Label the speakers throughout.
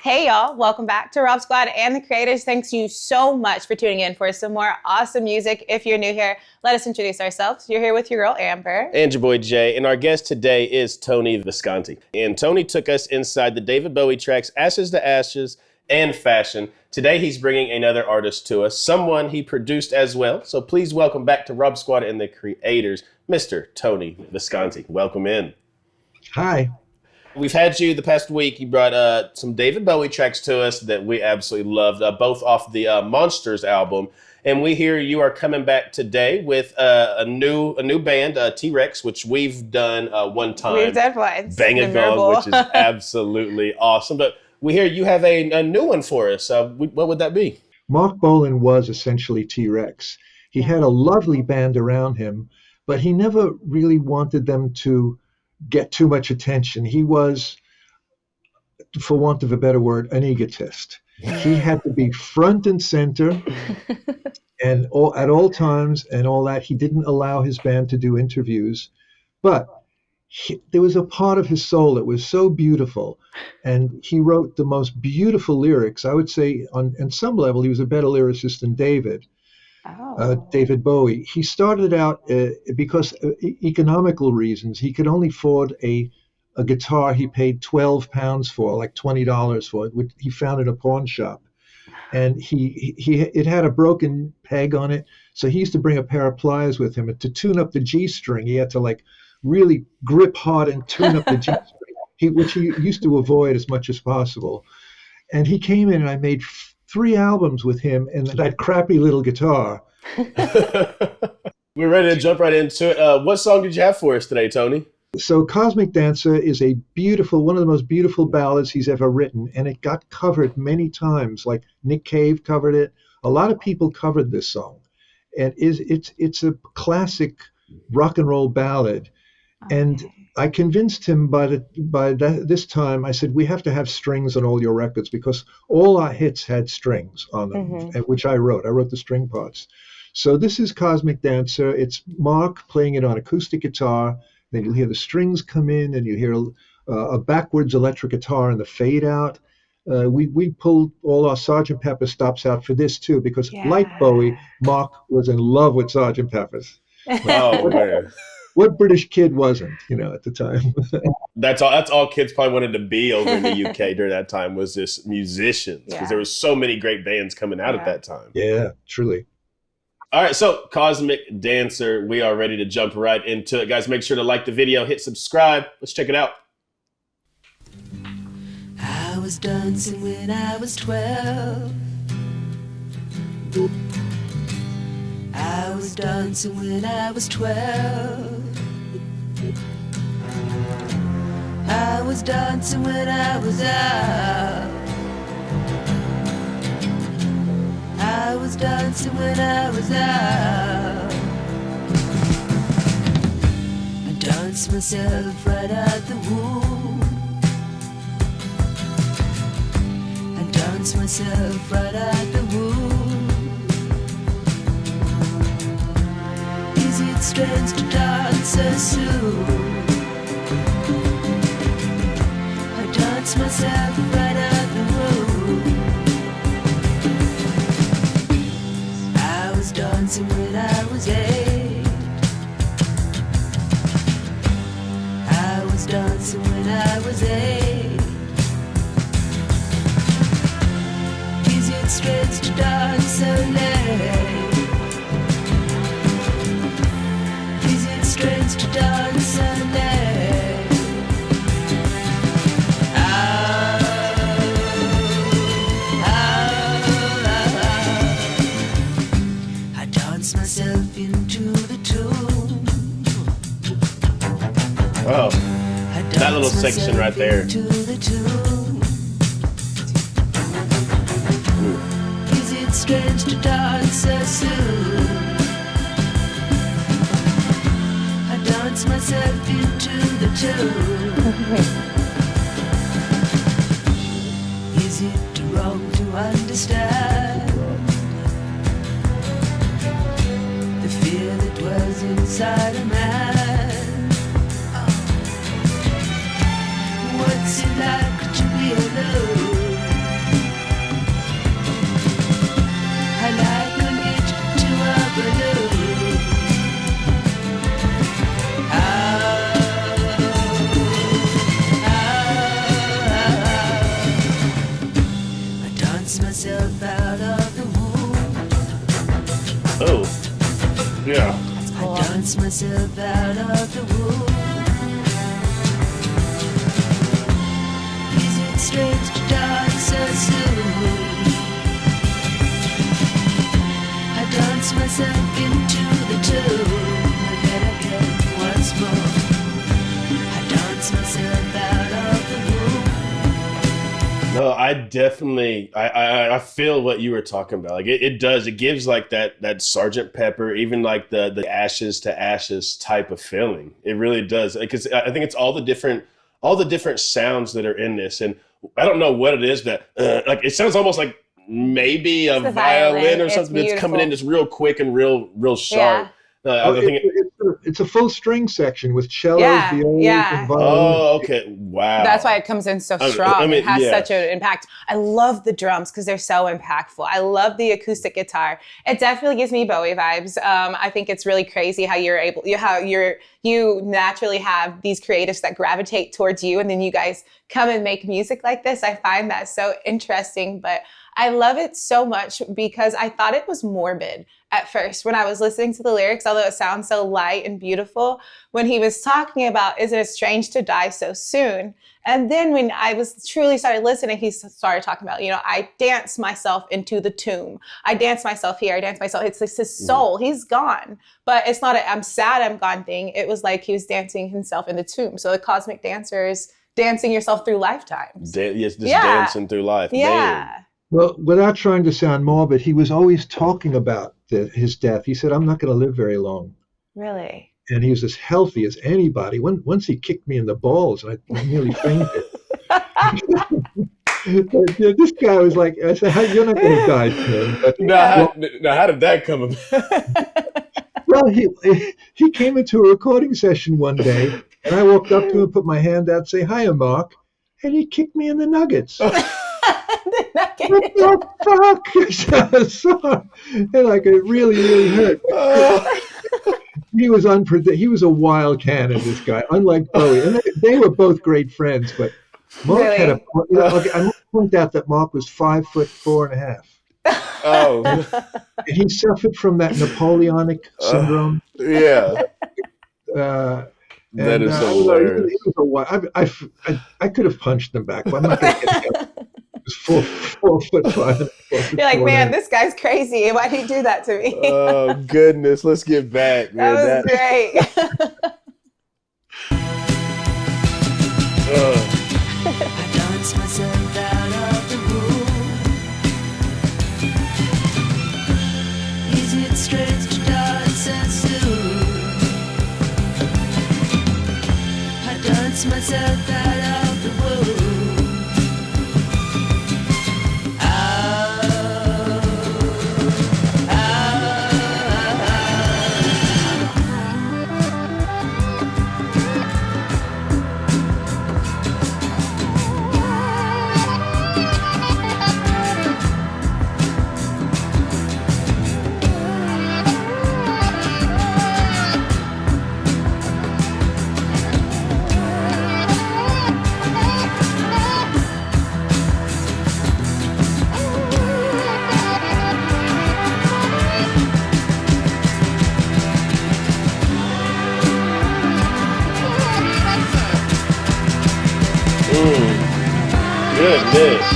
Speaker 1: Hey y'all, welcome back to Rob Squad and the Creators. Thanks you so much for tuning in for some more awesome music. If you're new here, let us introduce ourselves. You're here with your girl Amber.
Speaker 2: And your boy Jay. And our guest today is Tony Visconti. And Tony took us inside the David Bowie tracks Ashes to Ashes and Fashion. Today he's bringing another artist to us, someone he produced as well. So please welcome back to Rob Squad and the Creators, Mr. Tony Visconti. Welcome in.
Speaker 3: Hi.
Speaker 2: We've had you the past week. You brought some David Bowie tracks to us that we absolutely loved, both off the Monsters album. And we hear you are coming back today with a new band, T.Rex, which we've done one time.
Speaker 1: We've done once.
Speaker 2: Bang a Gong, which is absolutely awesome. But we hear you have a new one for us. What would that be?
Speaker 3: Marc Bolan was essentially T.Rex. He had a lovely band around him, but he never really wanted them to get too much attention. He was, for want of a better word, an egotist. He had to be front and center and at all times and all that. He didn't allow his band to do interviews, but there was a part of his soul that was so beautiful, and he wrote the most beautiful lyrics. I would say on some level he was a better lyricist than David Bowie. He started out because of economical reasons. He could only afford a guitar he paid £12 for, like $20 for it, which he found in a pawn shop. And it had a broken peg on it, so he used to bring a pair of pliers with him. And to tune up the G string, he had to really grip hard and tune up the G string, which he used to avoid as much as possible. And he came in, and I made 3 albums with him and that crappy little guitar.
Speaker 2: We're ready to jump right into it. What song did you have for us today, Tony?
Speaker 3: So Cosmic Dancer is one of the most beautiful ballads he's ever written, and it got covered many times. Like Nick Cave covered it. A lot of people covered this song, and it's a classic rock and roll ballad. Okay. And I convinced him by this time. I said, we have to have strings on all your records because all our hits had strings on them, which I wrote. I wrote the string parts. So this is Cosmic Dancer. It's Mark playing it on acoustic guitar. Then you'll hear the strings come in, and you hear a backwards electric guitar and the fade out. We pulled all our Sgt. Pepper stops out for this too, because like Bowie, Mark was in love with Sgt. Pepper's.
Speaker 2: Oh man.
Speaker 3: What British kid wasn't, at the time?
Speaker 2: That's all kids probably wanted to be over in the UK during that time, was just musicians, because there was so many great bands coming out at that time.
Speaker 3: Yeah, truly.
Speaker 2: All right, so Cosmic Dancer, we are ready to jump right into it. Guys, make sure to like the video, hit subscribe. Let's check it out.
Speaker 4: I was dancing when I was 12. I was dancing when I was 12. I was dancing when I was out. I was dancing when I was out. I danced myself right out the womb. I danced myself right out the womb. Is it strange to dance so soon? I danced myself right out the womb. I was dancing when I was 8. I was dancing when I was 8. Is it strange to dance so late? Is it strange to dance so late? I dance myself into the tune.
Speaker 2: Wow, that little section right there.
Speaker 4: Is it strange to dance so soon? I dance myself into the tune. Is it wrong to understand the fear that was inside a man? What's it like to be alone? dance myself out of the womb. Is it strange to die so soon? I dance myself into the tomb again, again, once more. I dance myself out of the womb.
Speaker 2: No, I definitely, I feel what you were talking about. Like it does, it gives like that Sergeant Pepper, even like the ashes to ashes type of feeling. It really does. Because I think it's all the different sounds that are in this. And I don't know what it is that, like it sounds almost like maybe a violin or something that's coming in just real quick and real sharp. I think
Speaker 3: it's a full string section with cellos, violas, and violins.
Speaker 2: Oh, okay. Wow.
Speaker 1: That's why it comes in so strong. It has such an impact. I love the drums because they're so impactful. I love the acoustic guitar. It definitely gives me Bowie vibes. I think it's really crazy how you naturally have these creatives that gravitate towards you, and then you guys come and make music like this. I find that so interesting, but I love it so much because I thought it was morbid at first when I was listening to the lyrics, although it sounds so light and beautiful, when he was talking about, isn't it strange to die so soon? And then when I was truly started listening, he started talking about, I dance myself into the tomb. I dance myself here. I dance myself. It's like his soul. He's gone. But it's not I'm sad I'm gone thing. It was like he was dancing himself in the tomb. So the cosmic dancer is dancing yourself through lifetimes.
Speaker 2: Dancing through life.
Speaker 1: Yeah.
Speaker 2: Man.
Speaker 3: Well, without trying to sound morbid, he was always talking about his death. He said, I'm not going to live very long.
Speaker 1: Really?
Speaker 3: And he was as healthy as anybody. Once he kicked me in the balls, and I nearly fainted. This guy was like, I said, you're not going to die soon. But,
Speaker 2: now, how did that come about?
Speaker 3: Well, he came into a recording session one day, and I walked up to him and put my hand out and say, hiya, Mark. And he kicked me in the nuggets. What the fuck? Sorry. And like it really hurt. He was a wild cannon, this guy, unlike Bowie. And they were both great friends, but Mark had I must point out that Mark was 5'4.5".
Speaker 2: Oh.
Speaker 3: And he suffered from that Napoleonic syndrome.
Speaker 2: Yeah. That is hilarious.
Speaker 3: He was I could have punched him back, but I'm not going to get him. He was 4'5".
Speaker 1: You're like, man, this guy's crazy. Why did he do that to me?
Speaker 2: Oh, goodness. Let's get back, man.
Speaker 1: That was great.
Speaker 4: I dance myself out of the room. Is it strange to die so soon? I dance myself out of the womb.
Speaker 2: Goodness.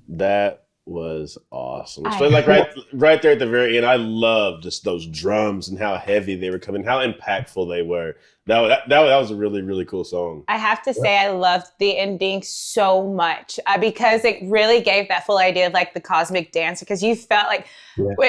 Speaker 2: That was awesome. So like right there at the very end, I love just those drums and how heavy they were coming, how impactful they were. That was a really, really cool song.
Speaker 1: I have to say I loved the ending so much because it really gave that full idea of like the cosmic dance, because you felt like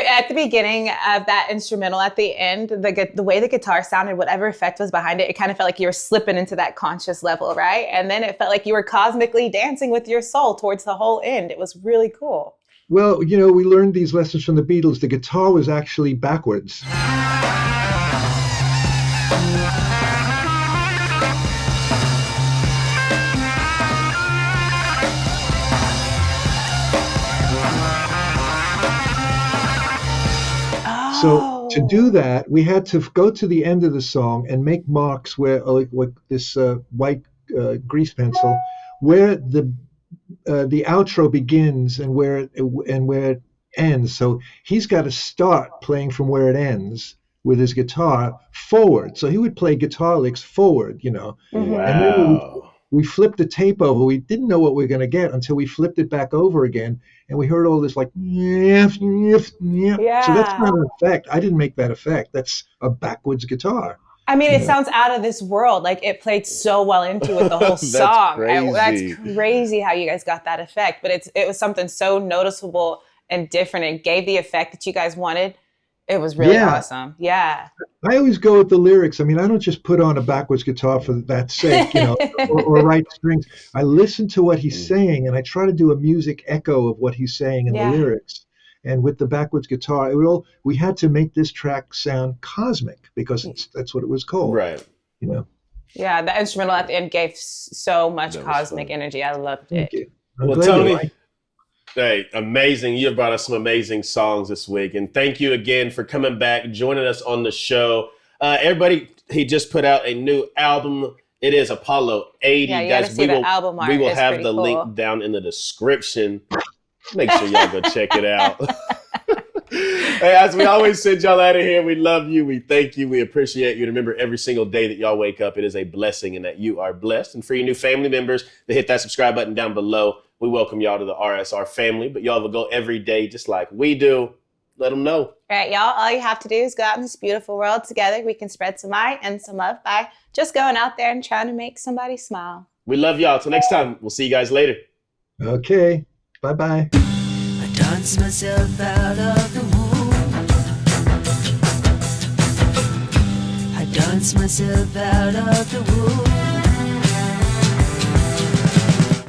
Speaker 1: at the beginning of that instrumental at the end, the way the guitar sounded, whatever effect was behind it, it kind of felt like you were slipping into that conscious level, right? And then it felt like you were cosmically dancing with your soul towards the whole end. It was really cool.
Speaker 3: Well, we learned these lessons from the Beatles. The guitar was actually backwards. So to do that, we had to go to the end of the song and make marks where with this white grease pencil, where the outro begins and where it ends. So he's got to start playing from where it ends with his guitar forward. So he would play guitar licks forward,
Speaker 2: Wow.
Speaker 3: And then we flipped the tape over. We didn't know what we were going to get until we flipped it back over again, and we heard all this like, yeah. So that's not an effect. I didn't make that effect. That's a backwards guitar.
Speaker 1: I mean, it sounds out of this world. Like it played so well into it, the whole song. That's crazy how you guys got that effect. But it was something so noticeable and different. It gave the effect that you guys wanted. It was really awesome. Yeah.
Speaker 3: I always go with the lyrics. I mean, I don't just put on a backwards guitar for that sake, or write strings. I listen to what he's saying, and I try to do a music echo of what he's saying in the lyrics. And with the backwards guitar, we had to make this track sound cosmic because that's what it was called.
Speaker 2: Right.
Speaker 1: Yeah, the instrumental at the end gave so much cosmic energy. I loved it.
Speaker 3: Thank you.
Speaker 2: Well, Tony, hey, amazing. You have brought us some amazing songs this week. And thank you again for coming back, joining us on the show. Everybody, he just put out a new album. It is Apollo 80.
Speaker 1: Yeah, you
Speaker 2: guys,
Speaker 1: gotta see the album art.
Speaker 2: We will
Speaker 1: It's
Speaker 2: have
Speaker 1: pretty
Speaker 2: the
Speaker 1: cool.
Speaker 2: link down in the description. Make sure y'all go check it out. Hey, as we always send y'all out of here, we love you. We thank you. We appreciate you. And remember, every single day that y'all wake up, it is a blessing and that you are blessed. And for your new family members that hit that subscribe button down below, we welcome y'all to the RSR family. But y'all will go every day just like we do. Let them know.
Speaker 1: All right, y'all. All you have to do is go out in this beautiful world together. We can spread some light and some love by just going out there and trying to make somebody smile.
Speaker 2: We love y'all. Till next time. We'll see you guys later.
Speaker 3: Okay. Bye-bye.
Speaker 4: I dance myself out of the womb. I dance myself out of the womb.